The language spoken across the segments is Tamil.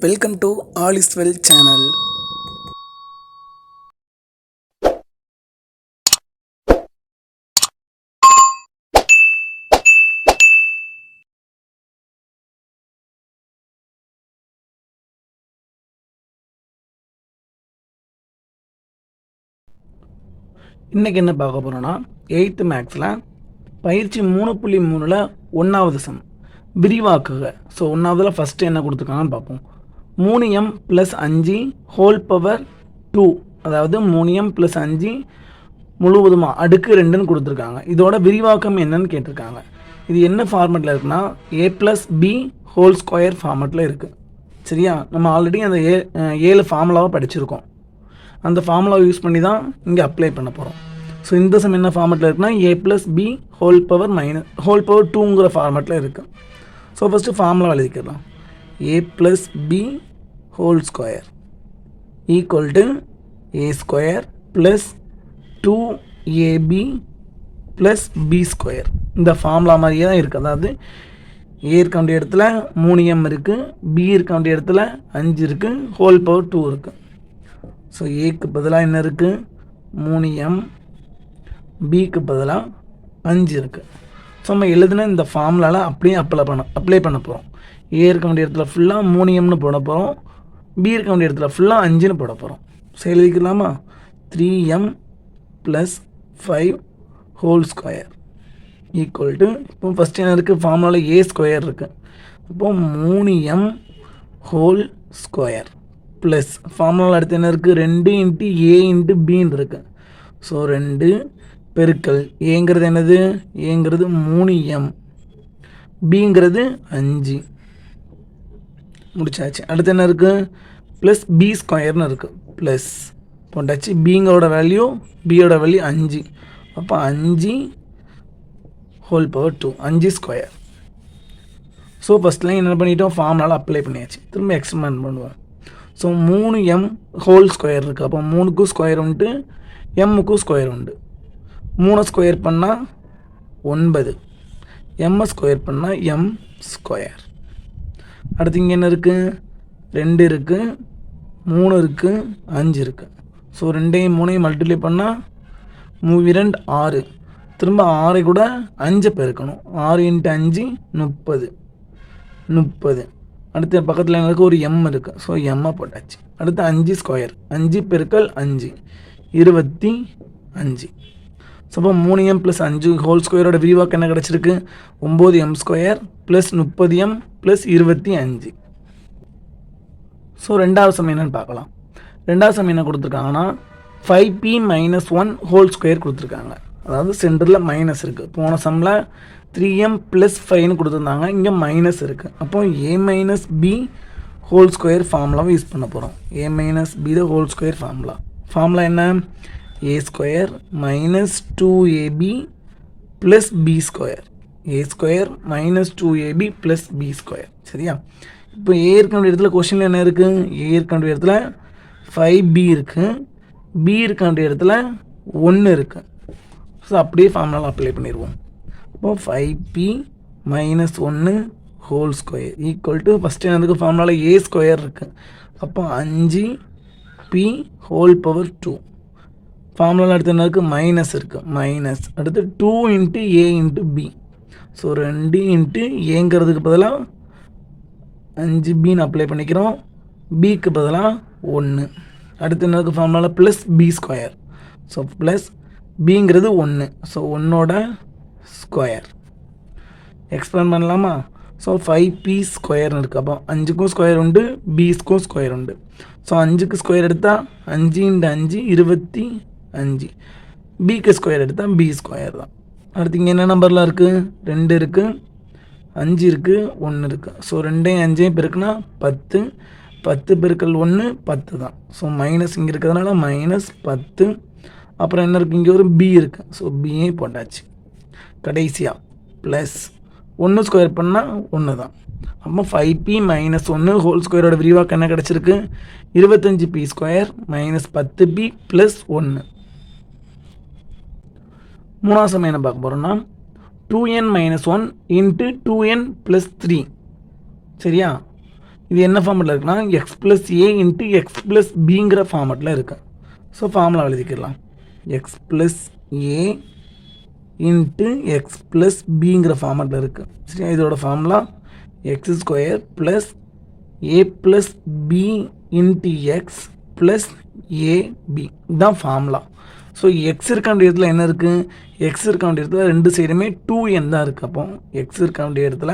Welcome to all is well channel. இன்றைக்கி என்ன பார்க்க போகிறோன்னா 8th மேக்ஸில் பயிற்சி 3.3ல் 1வது சம் விரிவாக்குக. ஸோ 1வதில் ஃபஸ்ட்டு என்ன கொடுத்துருக்காங்கன்னு பார்ப்போம். 3m + 5 ஹோல் பவர் 2, அதாவது 3m + 5 முழுவதுமாக அடுக்கு 2ன்னு கொடுத்துருக்காங்க. இதோட விரிவாக்கம் என்னன்னு கேட்டிருக்காங்க. இது என்ன ஃபார்மெட்டில் இருக்குன்னா a + b ஹோல் ஸ்கொயர் ஃபார்மெட்டில் இருக்குது. சரியா, நம்ம ஆல்ரெடி அந்த 7 ஃபார்முலாவை படிச்சிருக்கோம். அந்த ஃபார்முலாவை யூஸ் பண்ணி தான் இங்கே அப்ளை பண்ண போகிறோம். ஸோ இந்த சம் என்ன ஃபார்மெட்டில் இருக்குன்னா a + b ஹோல் பவர் 2ங்கிற ஃபார்மெட்டில் இருக்குது. ஸோ ஃபஸ்ட்டு ஃபார்முலா எழுதிக்கலாம். a + b whole square equal to a square plus 2ab plus b square. இந்த ஃபார்முலா மாதிரியே தான் இருக்குது. அதாவது a இருக்க வேண்டிய இடத்துல 3m இருக்குது, b இருக்க வேண்டிய இடத்துல 5 இருக்குது, ஹோல் பவர் 2 இருக்குது. ஸோ ஏக்கு பதிலாக என்ன இருக்குது 3m, பிக்கு பதிலாக 5 இருக்குது. ஸோ நம்ம எழுதுன இந்த ஃபார்முலாவில் அப்படியே அப்ளை பண்ண போகிறோம். ஏ இருக்க வேண்டிய இடத்துல ஃபுல்லாக 3mனு போட போகிறோம், பி இருக்க வேண்டிய இடத்துல ஃபுல்லாக 5ன்னு போட போகிறோம். ஸோ எழுதிக்கலாமா? 3m + 5 whole square equal to, இப்போ ஃபஸ்ட் என்ன இருக்குது ஃபார்முலாவில் a ஸ்கொயர் இருக்குது. அப்போது 3m ஹோல் ஸ்கொயர் ப்ளஸ் ஃபார்முலாவில் அடுத்து என்ன இருக்குது 2 × a × bன்னு இருக்குது. ஸோ 2 பெருக்கல் ஏங்கிறது என்னது, ஏங்கிறது 3m, பிங்கிறது 5. முடிச்சாச்சு. அடுத்து என்ன இருக்குது ப்ளஸ் b ஸ்கொயர்னு இருக்குது. ப்ளஸ் போட்டாச்சு. பிங்கோட வேல்யூ, பியோட வேல்யூ 5. அப்போ 5 ஹோல் பவர் 2, 5 ஸ்கொயர். ஸோ ஃபஸ்ட்லாம் என்ன பண்ணிட்டோம், ஃபார்முலாவில் அப்ளை பண்ணியாச்சு. திரும்ப எக்ஸ்பேண்ட் பண்ணுவோம். ஸோ 3m ஹோல் ஸ்கொயர் இருக்குது. அப்போ 3க்கும் ஸ்கொயர் உண்டு, எம்முக்கும் ஸ்கொயர் உண்டு. 3 ஸ்கொயர் பண்ணால் 9, எம்மை ஸ்கொயர் பண்ணால் m ஸ்கொயர். அடுத்து இங்கே என்ன இருக்குது 2 இருக்குது, 3 இருக்குது, 5 இருக்குது. ஸோ 2ஐயும் 3ஐயும் மல்டிப்ளை பண்ணால் 3 2 6. திரும்ப 6 கூட 5 பெருக்கணும். 6 × 5 30. அடுத்த பக்கத்தில் எனக்கு ஒரு m இருக்குது. ஸோ எம்மை போட்டாச்சு. அடுத்து 5 ஸ்கொயர், 5 பெருக்கல் 5 25. ஸோ அப்போ 3m + 5 ஹோல் ஸ்கொயரோட விரிவாக்கம் என்ன கிடச்சிருக்கு 9m square plus 30m plus 25. So ரெண்டாவது சம் என்னன்னு பார்க்கலாம். ரெண்டாவது சம் என்ன கொடுத்துருக்காங்கன்னா 5p - 1 ஹோல் ஸ்கொயர் கொடுத்துருக்காங்க. அதாவது சென்டரில் மைனஸ் இருக்குது. போன சம்மில் 3m + 5ன்னு கொடுத்துருந்தாங்க, இங்கே மைனஸ் இருக்குது. அப்போ a - b ஹோல் ஸ்கொயர் ஃபார்முலாவை யூஸ் பண்ண போகிறோம். a - b whole square formula என்ன, a square - 2ab plus b square, a square - 2ab plus b square. சரியா, இப்போ a இருக்க வேண்டிய இடத்துல கொஸ்டினில் என்ன இருக்குது, a இருக்க வேண்டிய இடத்துல 5b இருக்குது, b இருக்க வேண்டிய இடத்துல 1 இருக்குது. ஸோ அப்படியே ஃபார்முலாவில் அப்ளை பண்ணிடுவோம். அப்போது 5p - 1 whole square equal to, first எனக்கு ஃபார்முலாவில் a ஸ்கொயர் இருக்குது. அப்போ 5p ஹோல் பவர் 2. ஃபார்முலாவில் அடுத்து என்ன இருக்குது மைனஸ் இருக்குது, மைனஸ். அடுத்து 2 × a × b. ஸோ 2 × ஏங்கிறதுக்கு பதிலாக 5bன்னு அப்ளை பண்ணிக்கிறோம், பிக்கு பதிலாக 1. அடுத்து என்ன இருக்குது ஃபார்முலாவில் plus b square. So plus பிங்கிறது 1, ஸோ 1ஓட ஸ்கொயர். எக்ஸ்பிளைன் பண்ணலாமா? ஸோ 5p ஸ்கொயர்னு இருக்குது. அப்போ 5க்கும் ஸ்கொயர் உண்டு, பிஸ்க்கும் ஸ்கொயர் உண்டு. ஸோ 5க்கு ஸ்கொயர் எடுத்தால் 5 × 5 25, பிக்கு ஸ்கொயர் எடுத்தால் b ஸ்கொயர் தான். அடுத்து இங்கே என்ன நம்பர்லாம் இருக்குது 2 இருக்குது, 5 இருக்குது, 1 இருக்குது. ஸோ 2ஐயும் 5ஐயும் பெருக்குனா 10, 10 பெருக்கல் 1 10 தான். ஸோ மைனஸ் இங்கே இருக்கிறதுனால -10. அப்புறம் என்ன இருக்குது, இங்கே ஒரு b இருக்குது. ஸோ பியும் போட்டாச்சு. கடைசியாக ப்ளஸ் 1 ஸ்கொயர் பண்ணால் 1 தான். அப்போ 5p - 1 ஹோல் ஸ்கொயரோட விரிவாக்கம் என்ன கிடச்சிருக்கு 25p ஸ்கொயர் -10p ப்ளஸ் 1. மூணாவது சமயம் என்ன பார்க்க போகிறோன்னா 2n - 1 × 2n + 3. சரியா, இது என்ன ஃபார்மெட்டில் இருக்குன்னா x plus a into x plus பிங்கிற ஃபார்மெட்டில் இருக்குது. ஸோ ஃபார்முலா எழுதிக்கலாம். X plus a into x plus பிங்கிற ஃபார்மெட்டில் இருக்குது. சரியா, இதோட formula x square plus a plus b into x plus AB இதுதான் ஃபார்முலா. ஸோ எக்ஸ் இருக்க வேண்டிய இடத்துல என்ன இருக்குது? எக்ஸ் இருக்க வேண்டிய இடத்துல ரெண்டு சைடுமே 2n தான் இருக்குது. அப்போ எக்ஸ் இருக்க வேண்டிய இடத்துல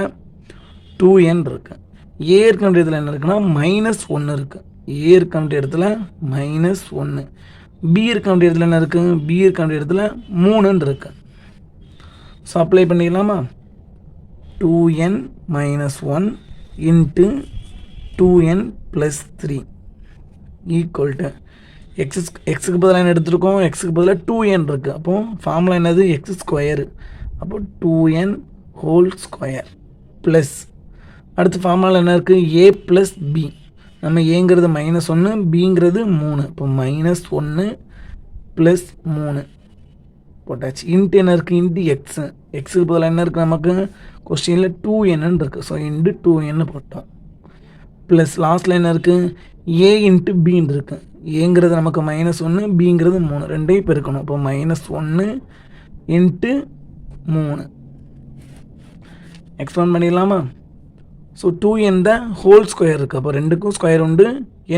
2n இருக்குது. ஏ இருக்க வேண்டிய இடத்துல என்ன இருக்குன்னா -1 இருக்குது. ஏ இருக்க வேண்டிய இடத்துல -1. பி இருக்க வேண்டிய இடத்துல என்ன இருக்குது? பி இருக்க வேண்டிய இடத்துல 3 இருக்குது. ஸோ அப்ளை பண்ணிக்கலாமா? 2n - 1 into 2n + 3 equal to எக்ஸுக்கு பதிலாக என்ன எடுத்துருக்கோம்? எக்ஸுக்கு பதிலாக 2n இருக்குது. அப்போது ஃபார்முலா என்னது? X square. அப்போ 2n ஹோல் ஸ்கொயர் ப்ளஸ் அடுத்த ஃபார்முலா என்ன இருக்குது? ஏ ப்ளஸ் பி. நம்ம ஏங்கிறது -1, பிங்கிறது 3. இப்போ -1 + 3 போட்டாச்சு. இன்ட்டு என்ன இருக்குது? Into x. எக்ஸுக்கு பதிலாக என்ன இருக்குது? நமக்கு கொஸ்டினில் 2n இருக்குது. ஸோ இன்ட்டு 2n போட்டோம். ப்ளஸ் லாஸ்ட்டில் என்ன இருக்குது? ஏ இன்ட்டு பின்னு இருக்குது. ஏங்கிறது நமக்கு -1, பிங்கிறது 3. ரெண்டையும் பெருக்கணும். இப்போ -1 இன்ட்டு 3 எக்ஸ்பேண்ட் பண்ணிடலாமா? ஸோ 2n தான் ஹோல் ஸ்கொயர் இருக்குது. அப்போ 2க்கும் ஸ்கொயர் உண்டு,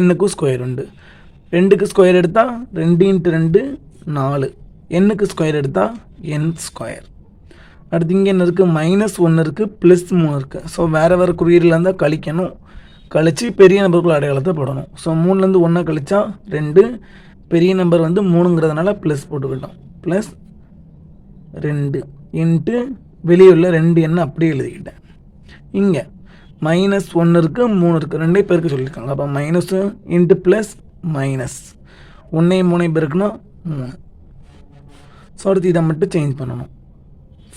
n-க்கும் ஸ்கொயர் உண்டு. 2க்கு ஸ்கொயர் எடுத்தால் 2 இன்ட்டு 2 4. n-க்கு ஸ்கொயர் எடுத்தால் n ஸ்கொயர். அடுத்து இங்கே என்ன இருக்குது? -1 இருக்குது, +3 இருக்குது. ஸோ வேறு வேறு குறியீடில் இருந்தால் கழிக்கணும். கழித்து பெரிய நம்பருக்குள்ள அடையாளத்தை போடணும். ஸோ 3லேருந்து 1 கழிச்சா 2, பெரிய நம்பர் வந்து 3ங்கிறதுனால ப்ளஸ் போட்டுக்கிட்டோம். ப்ளஸ் 2 இன்ட்டு வெளியே உள்ள 2n அப்படியே எழுதிக்கிட்டேன். இங்கே -1 இருக்குது, 3 இருக்குது, ரெண்டே பேருக்கு சொல்லியிருக்காங்க. அப்போ minus into plus minus 1 3 பேருக்குன்னா 3. So அடுத்து இதை மட்டும் சேஞ்ச் பண்ணணும்.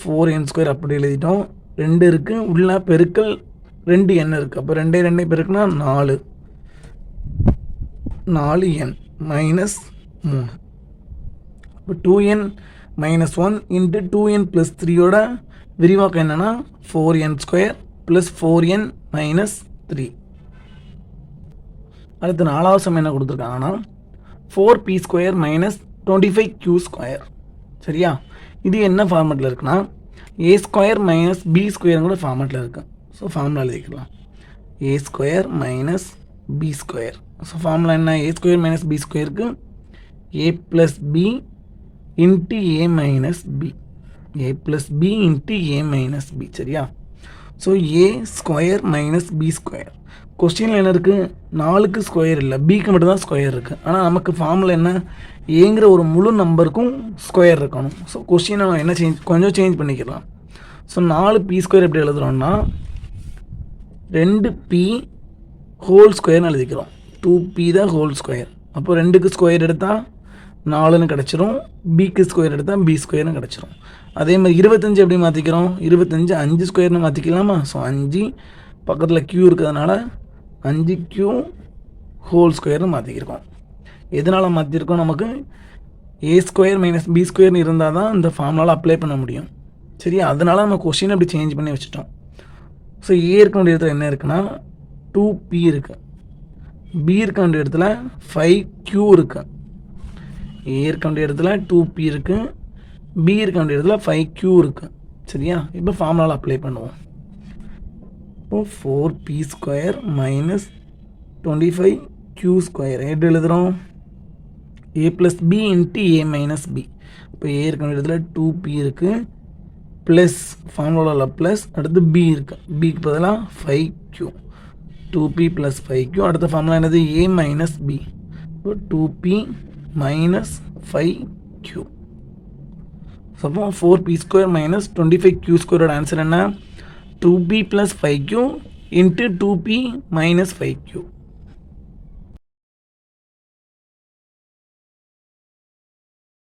4n² அப்படி எழுதிட்டோம். 2 இருக்குது, உள்ள பெருக்கல் 2n இருக்குது. அப்போ 2 2 பெருக்குன்னா 4 4n மைனஸ் 3. இப்போ 2n - 1 இன்ட்டு 2n + 3யோட விரிவாக்கம் என்னென்னா 4n² + 4n - 3. அடுத்து 4வது சம் என்ன கொடுத்துருக்காங்கன்னா 4p² - 25q². சரியா, இது என்ன ஃபார்மெட்டில் இருக்குன்னா a² - b² கூட ஃபார்மெட்டில் இருக்குது. ஸோ ஃபார்முலா எழுதிக்கலாம். a² - b². ஸோ ஃபார்முலா என்ன? a² - b²க்கு a + b into a - b. a + b into a - b. சரியா, ஸோ a² - b². கொஸ்டினில் என்ன இருக்குது? 4க்கு ஸ்கொயர் இல்லை, பிக்கு மட்டும்தான் ஸ்கொயர் இருக்குது. ஆனால் நமக்கு ஃபார்முலா என்ன? ஏங்கிற ஒரு முழு நம்பருக்கும் ஸ்கொயர் இருக்கணும். ஸோ கொஸ்டினை நம்ம என்ன கொஞ்சம் சேஞ்ச் பண்ணிக்கலாம். ஸோ 4p² எப்படி எழுதுகிறோம்னா 2p ஹோல் ஸ்கொயர்னு எழுதிக்கிறோம். 2p தான் ஹோல் ஸ்கொயர். அப்போ 2க்கு ஸ்கொயர் எடுத்தால் 4ன்னு கிடச்சிரும், பிக்கு ஸ்கொயர் எடுத்தால் b² கிடச்சிரும். அதே மாதிரி 25 எப்படி மாற்றிக்கிறோம்? 25 5² மாற்றிக்கலாமா? ஸோ 5 பக்கத்தில் q இருக்கிறதுனால 5q ஹோல் ஸ்கொயர்னு மாற்றிக்கிருக்கோம். எதனால் மாற்றிருக்கோம்? நமக்கு a² - b² இருந்தால் தான் இந்த ஃபார்முலாவில் அப்ளை பண்ண முடியும். சரியா, அதனால் நம்ம கொஸ்டின் அப்படி சேஞ்ச் பண்ணி வச்சுட்டோம். ஸோ ஏ இருக்க வேண்டிய இடத்துல என்ன இருக்குன்னா 2p இருக்குது, பி இருக்க வேண்டிய இடத்துல 5q இருக்குது. ஏ இருக்க வேண்டிய இடத்துல 2p இருக்குது, பி இருக்க வேண்டிய இடத்துல 5q இருக்குது. சரியா, இப்போ ஃபார்முலாவில் அப்ளை பண்ணுவோம். இப்போது 4p² - 25q² எப்படி எழுதுகிறோம்? a + b into a - b. இப்போ ஏ இருக்க வேண்டிய இடத்துல 2p இருக்குது, ப்ளஸ் ஃபார்முலாவில் ப்ளஸ், அடுத்து b இருக்குது, பிக்கு பதிலாக 5q. 2p + 5q. அடுத்த ஃபார்முலா என்னது? a - b. இப்போ 2p - 5q. ஸோ அப்போ 4p² - 25q² ஆன்சர் என்ன? 2p + 5q into 2p - 5q.